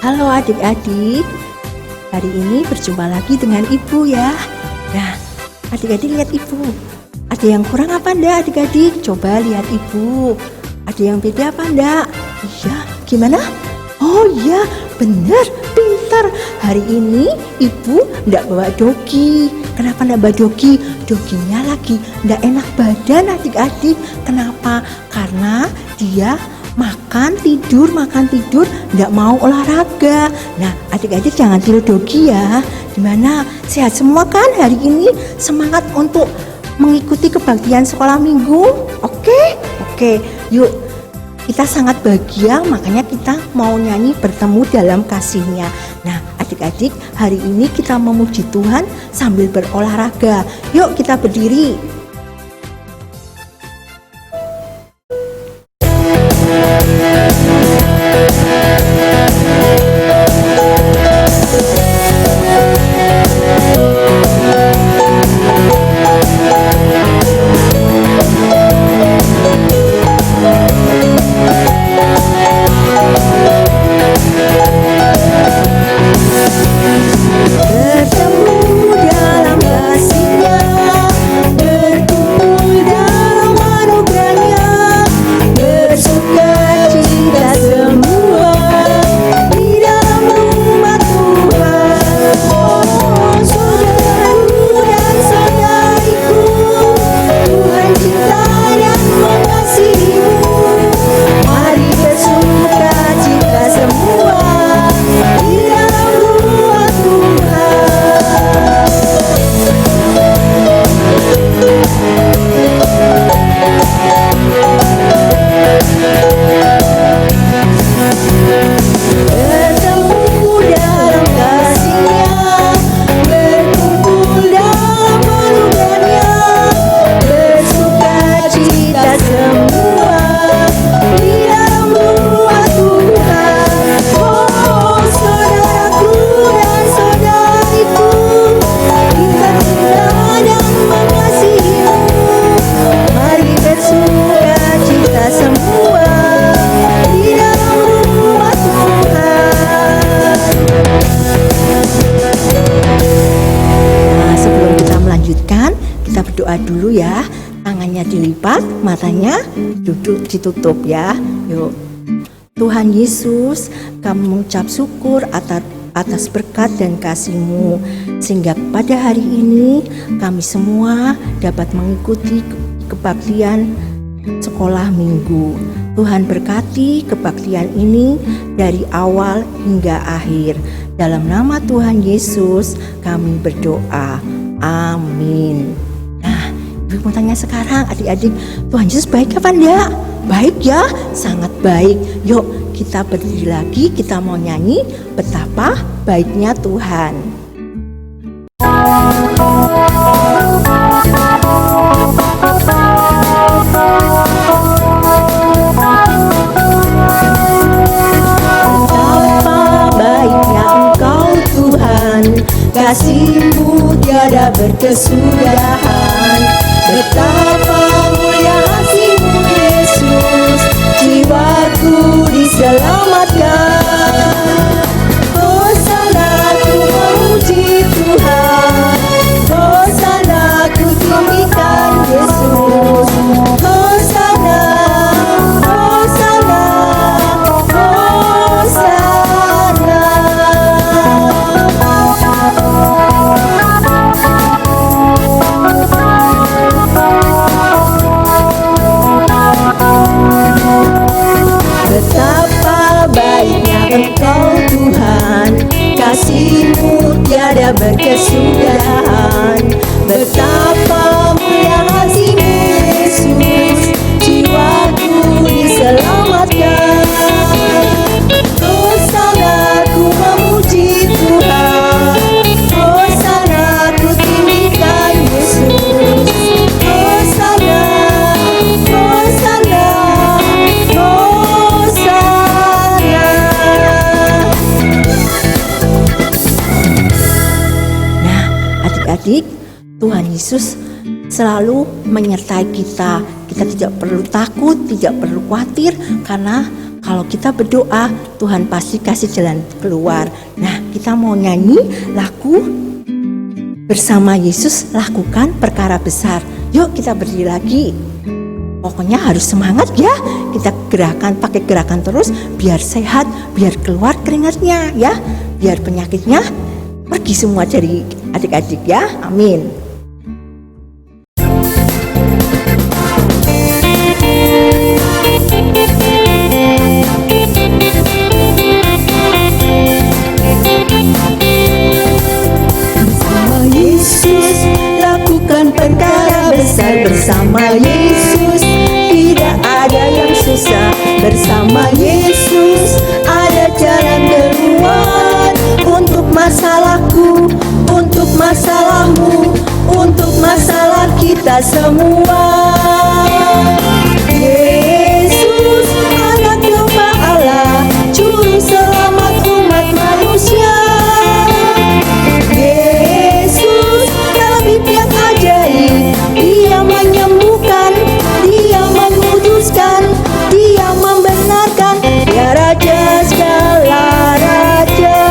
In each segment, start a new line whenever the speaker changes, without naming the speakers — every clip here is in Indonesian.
Halo adik-adik, hari ini berjumpa lagi dengan Ibu ya. Nah, adik-adik lihat Ibu. Ada yang kurang apa enggak adik-adik? Coba lihat Ibu. Ada yang beda apa enggak? Iya, gimana? Oh iya, benar, pintar. Hari ini Ibu enggak bawa dogi. Kenapa enggak bawa dogi? Doginya lagi enggak enak badan adik-adik. Kenapa? Karena dia makan tidur, nggak mau olahraga. Nah, adik-adik jangan tiru dogi ya. Gimana? Sehat semua kan hari ini? Semangat untuk mengikuti kebaktian sekolah minggu? Oke, yuk. Kita sangat bahagia, makanya kita mau nyanyi bertemu dalam kasih-Nya. Nah, adik-adik, hari ini kita memuji Tuhan sambil berolahraga. Yuk kita berdiri. Kita berdoa dulu ya. Tangannya dilipat, matanya duduk ditutup ya. Yuk. Tuhan Yesus, kami mengucap syukur atas berkat dan kasih-Mu, sehingga pada hari ini kami semua dapat mengikuti kebaktian sekolah minggu. Tuhan berkati kebaktian ini dari awal hingga akhir. Dalam nama Tuhan Yesus kami berdoa. Amin. Nah, Ibu mau tanya sekarang adik-adik, Tuhan Yesus baik apa enggak? Baik ya, sangat baik. Yuk kita berdiri lagi, kita mau nyanyi betapa baiknya Tuhan. Betapa baiknya Engkau Tuhan, kasih-Mu tiada berkesudahan. Betapa mulia kasih-Mu Yesus, jiwaku diselamatkan. Hosana ku memuji Tuhan, Hosana ku tinggikan Yesus. Hosana, Hosana, Hosana. Betapa baiknya Engkau Tuhan, kasih-Mu tiada berkesudahan. Betapa mulia kasih-Mu Yesus, jiwaku diselamatkan. Hosana ku memuji Tuhan, Hosana ku tinggikan Yesus. Hosana, Hosana, Hosana. Nah, adik-adik, Tuhan Yesus selalu menyertai kita. Kita tidak perlu takut, tidak perlu khawatir, karena Kalau kita berdoa, Tuhan pasti kasih jalan keluar. Nah, kita mau nyanyi lagu bersama Yesus lakukan perkara besar. Yuk kita berdiri lagi. Pokoknya harus semangat ya. Kita pakai gerakan terus biar sehat, biar keluar keringatnya ya. Biar penyakitnya pergi semua dari adik-adik ya. Amin. Bersama Yesus tidak ada yang susah. Bersama Yesus ada jalan keluar. Untuk masalahku, untuk masalahmu, untuk masalah kita semua. Yesus anak domba Allah, juru selamat umat manusia. Yesus tabib yang ajaib, Dia menyembuhkan, Dia menguduskan, Dia membenarkan, Dia Raja segala raja.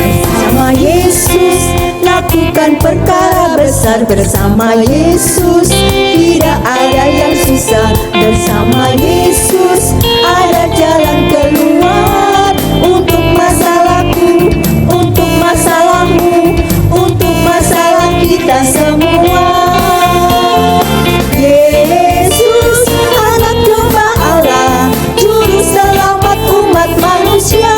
Bersama Yesus lakukan perkara besar. Bersama Yesus tidak ada yang susah. Bersama Yesus ada jalan keluar. Untuk masalahku, untuk masalahmu, untuk masalah kita semua. Yesus anak domba Allah, juru selamat umat manusia.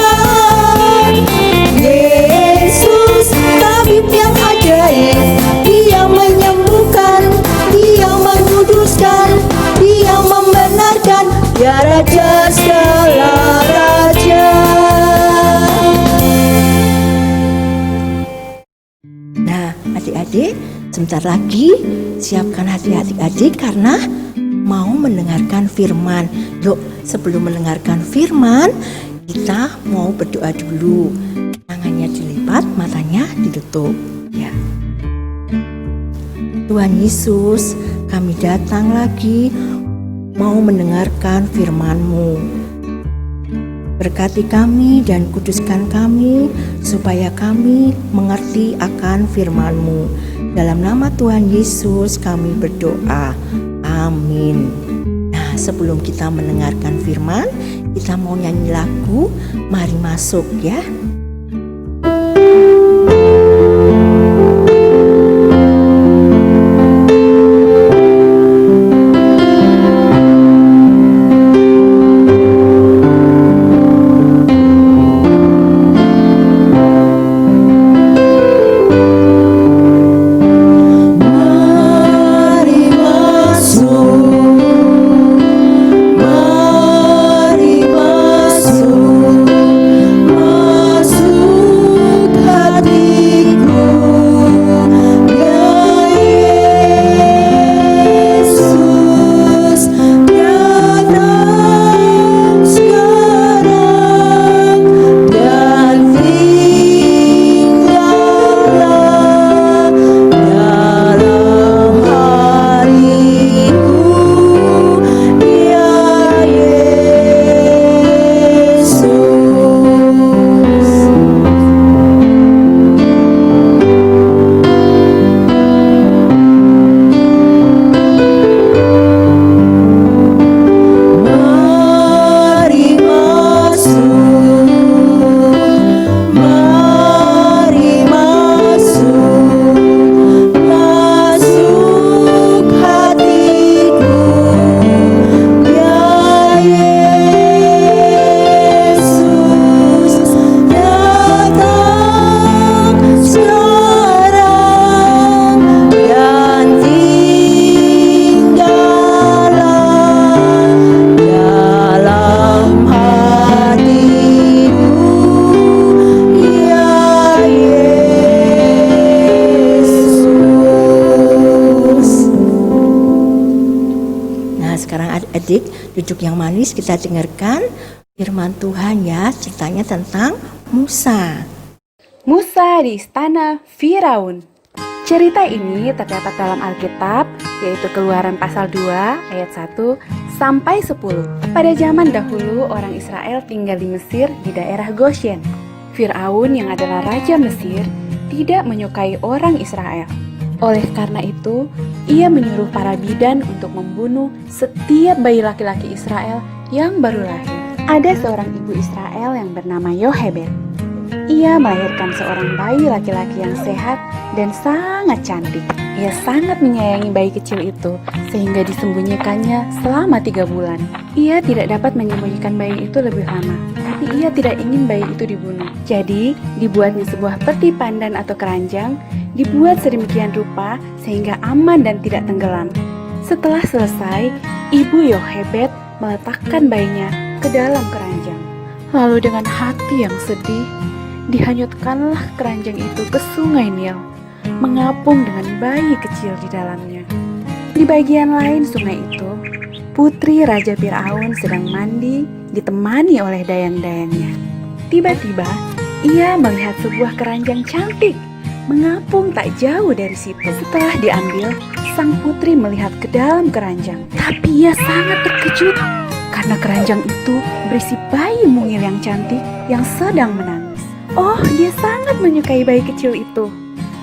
Yesus tabib yang ajaib, Dia menyembuhkan, Dia menguduskan, Dia membenarkan, Dia Raja segala raja. Nah, adik-adik, sebentar lagi siapkan hati adik-adik karena mau mendengarkan firman. Yuk, sebelum mendengarkan firman, kita mau berdoa dulu. Tangannya dilipat, matanya ditutup. Ya. Tuhan Yesus, kami datang lagi mau mendengarkan firman-Mu. Berkati kami dan kuduskan kami supaya kami mengerti akan firman-Mu. Dalam nama Tuhan Yesus kami berdoa. Amin. Nah, sebelum kita mendengarkan firman, kita mau nyanyi lagu Mari Masuk ya. adik-adik duduk yang manis, kita dengarkan firman Tuhan ya, ceritanya tentang Musa.
Musa di istana Firaun. Cerita ini terdapat dalam Alkitab, yaitu Keluaran pasal 2 ayat 1 sampai 10. Pada zaman dahulu orang Israel tinggal di Mesir di daerah Goshen. Firaun yang adalah raja Mesir tidak menyukai orang Israel. Oleh karena itu, ia menyuruh para bidan untuk membunuh setiap bayi laki-laki Israel yang baru lahir. Ada seorang ibu Israel yang bernama Yohebed. Ia melahirkan seorang bayi laki-laki yang sehat dan sangat cantik. Ia sangat menyayangi bayi kecil itu sehingga disembunyikannya selama 3 bulan. Ia tidak dapat menyembunyikan bayi itu lebih lama, tapi ia tidak ingin bayi itu dibunuh. Jadi, dibuatnya sebuah peti pandan atau keranjang, dibuat sedemikian rupa sehingga aman dan tidak tenggelam. Setelah selesai, ibu Yohebed meletakkan bayinya ke dalam keranjang. Lalu dengan hati yang sedih, dihanyutkanlah keranjang itu ke sungai Nil, mengapung dengan bayi kecil di dalamnya. Di bagian lain sungai itu, putri Raja Firaun sedang mandi ditemani oleh dayang-dayangnya. Tiba-tiba, ia melihat sebuah keranjang cantik mengapung tak jauh dari situ. Setelah diambil, sang putri melihat ke dalam keranjang. Tapi ia sangat terkejut karena keranjang itu berisi bayi mungil yang cantik yang sedang menangis. Oh, dia sangat menyukai bayi kecil itu.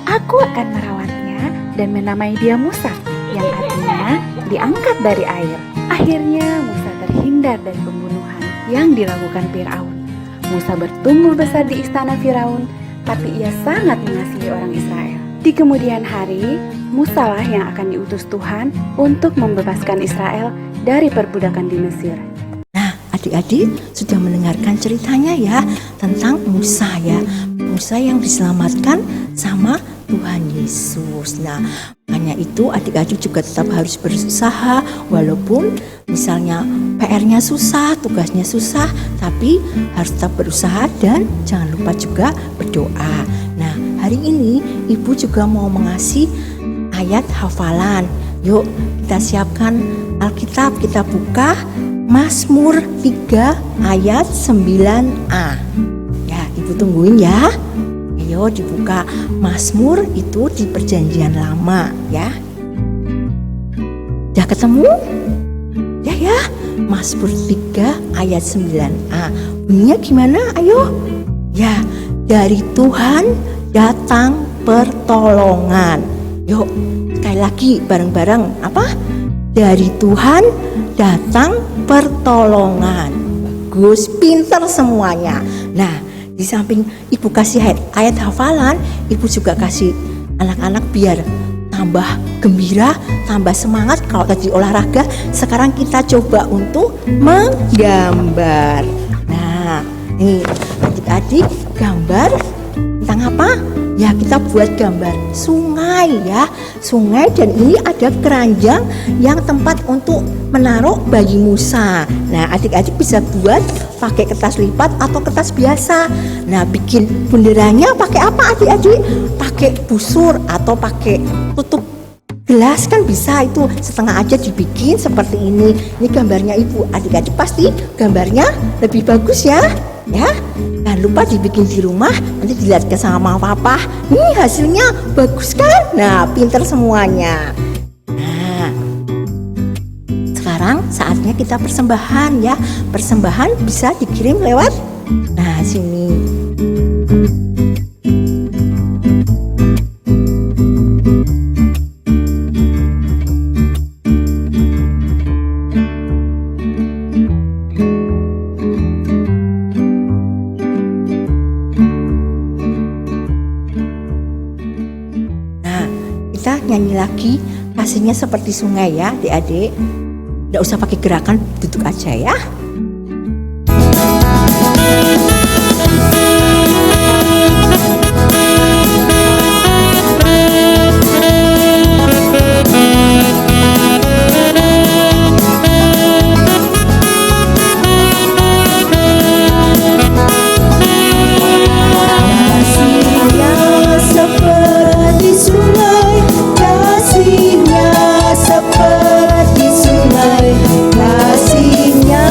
Aku akan merawatnya dan menamai dia Musa, yang artinya diangkat dari air. Akhirnya Musa terhindar dari pembunuhan yang dilakukan Firaun. Musa bertumbuh besar di istana Firaun, tapi ia sangat mengasihi orang Israel. Di kemudian hari, Musa lah yang akan diutus Tuhan untuk membebaskan Israel dari perbudakan di Mesir.
Nah, adik-adik sudah mendengarkan ceritanya ya tentang Musa ya. Musa yang diselamatkan sama Tuhan Yesus. Nah, makanya itu adik-adik juga tetap harus berusaha walaupun misalnya PR-nya susah, tugasnya susah, tapi harus tetap berusaha dan jangan lupa juga berdoa. Nah, hari ini Ibu juga mau mengasih ayat hafalan. Yuk, kita siapkan Alkitab, kita buka Mazmur 3 ayat 9a. Ya, Ibu tungguin ya. Ayo dibuka Mazmur itu di Perjanjian Lama ya. Udah ketemu? Ya, Mazmur 3 ayat 9a. Bunyinya gimana? Ayo. Ya, dari Tuhan datang pertolongan. Yuk, sekali lagi bareng-bareng. Apa? Dari Tuhan datang pertolongan. Bagus, pinter semuanya. Nah, di samping Ibu kasih ayat hafalan, Ibu juga kasih anak-anak biar tambah gembira, tambah semangat. Kalau tadi olahraga, sekarang kita coba untuk menggambar. Nah, ini adik-adik gambar tentang apa? Ya, kita buat gambar sungai ya. Sungai, dan ini ada keranjang yang tempat untuk menaruh bayi Musa. Nah, adik-adik bisa buat pakai kertas lipat atau kertas biasa. Nah, bikin benderanya pakai apa adik-adik? Pakai busur atau pakai tutup gelas kan bisa, itu setengah aja dibikin seperti ini. Ini gambarnya Ibu. Adik-adik pasti gambarnya lebih bagus ya. Ya, jangan lupa dibikin di rumah, nanti dilihat ke sama papa. Nih hasilnya bagus kan? Nah, pinter semuanya. Nah, sekarang saatnya kita persembahan ya. Persembahan bisa dikirim lewat sini. Kita nyanyi lagi, pastinya seperti sungai ya adik-adik. Nggak usah pakai gerakan, duduk aja ya. Kasihnya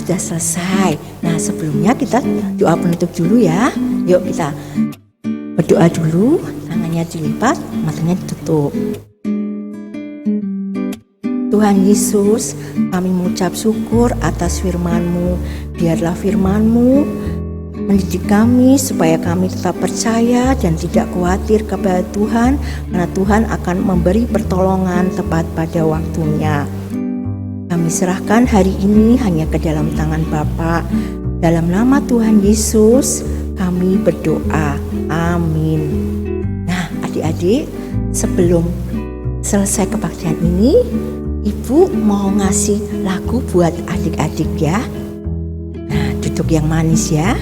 sudah selesai. Nah, sebelumnya kita doa penutup dulu ya. Yuk kita berdoa dulu, tangannya dilipat, matanya ditutup. Tuhan Yesus, kami mengucap syukur atas firman-Mu. Biarlah firman-Mu mendidik kami supaya kami tetap percaya dan tidak khawatir kepada Tuhan, karena Tuhan akan memberi pertolongan tepat pada waktunya. Kami serahkan hari ini hanya ke dalam tangan Bapa. Dalam nama Tuhan Yesus kami berdoa. Amin. Nah, adik-adik, sebelum selesai kebaktian ini, Ibu mau ngasih lagu buat adik-adik ya. Nah, duduk yang manis ya.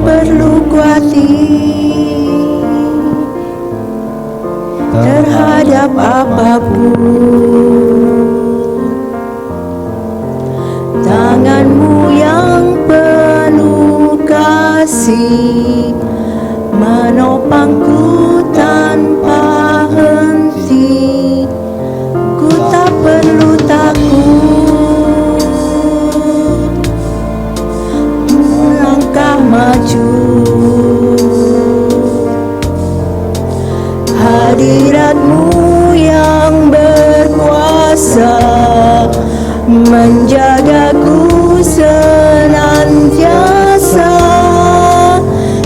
Perlu khawatir terhadap apapun. Tangan-Mu yang penuh kasih menopangku tanpa henti. Ku tak perlu takut melangkah maju. Hadirat-Mu yang berkuasa menjagaku senantiasa,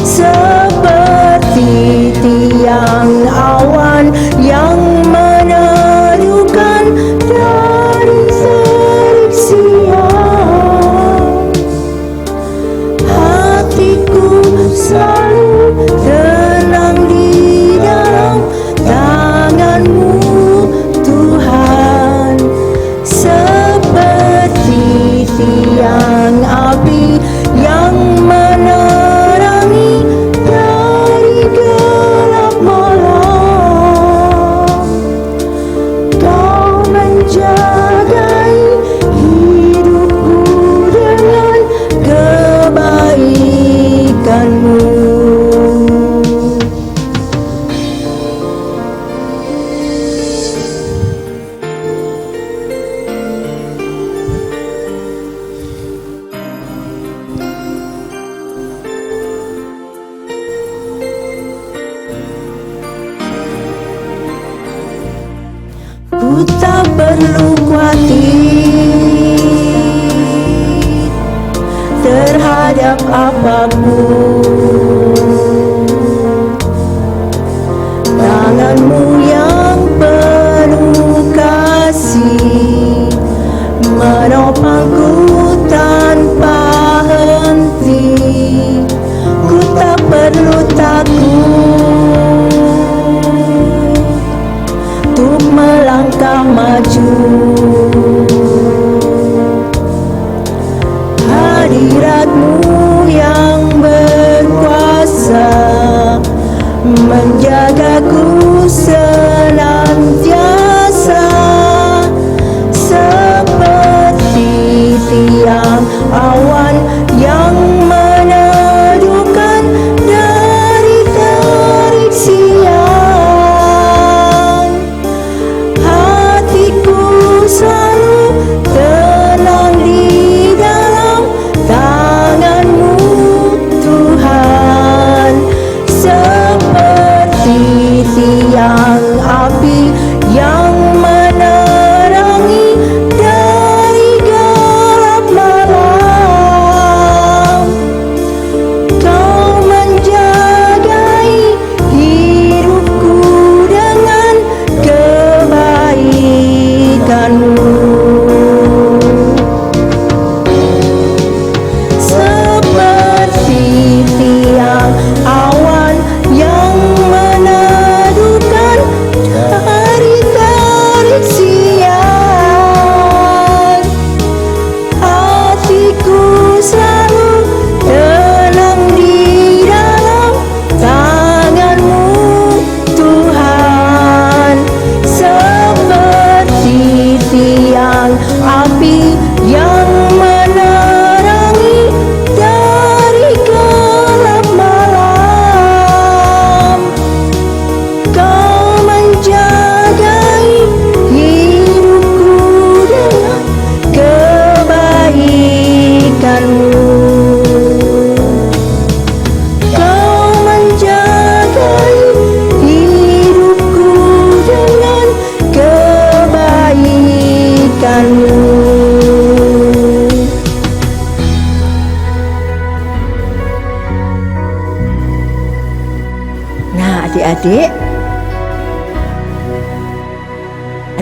seperti tiang awan yang meneduhkan dari terik siang. Hatiku selalu tenang di dalam tangan-Mu Tuhan, seperti tiang api yang menerangi dari gelap malam. Kau menjagai hidupku dengan kebaikan-Mu. Ku tak perlu khawatir terhadap apapun. Tangan-Mu yang penuh kasih menopangku tanpa henti. Ku tak perlu takut untuk melangkah maju. Hadirat-Mu yang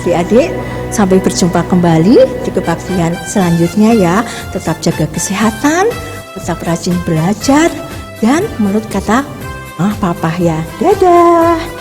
Adik-adik, sampai berjumpa kembali di kebaktian selanjutnya ya. Tetap jaga kesehatan, tetap rajin belajar, dan menurut kata Papa ya. Dadah.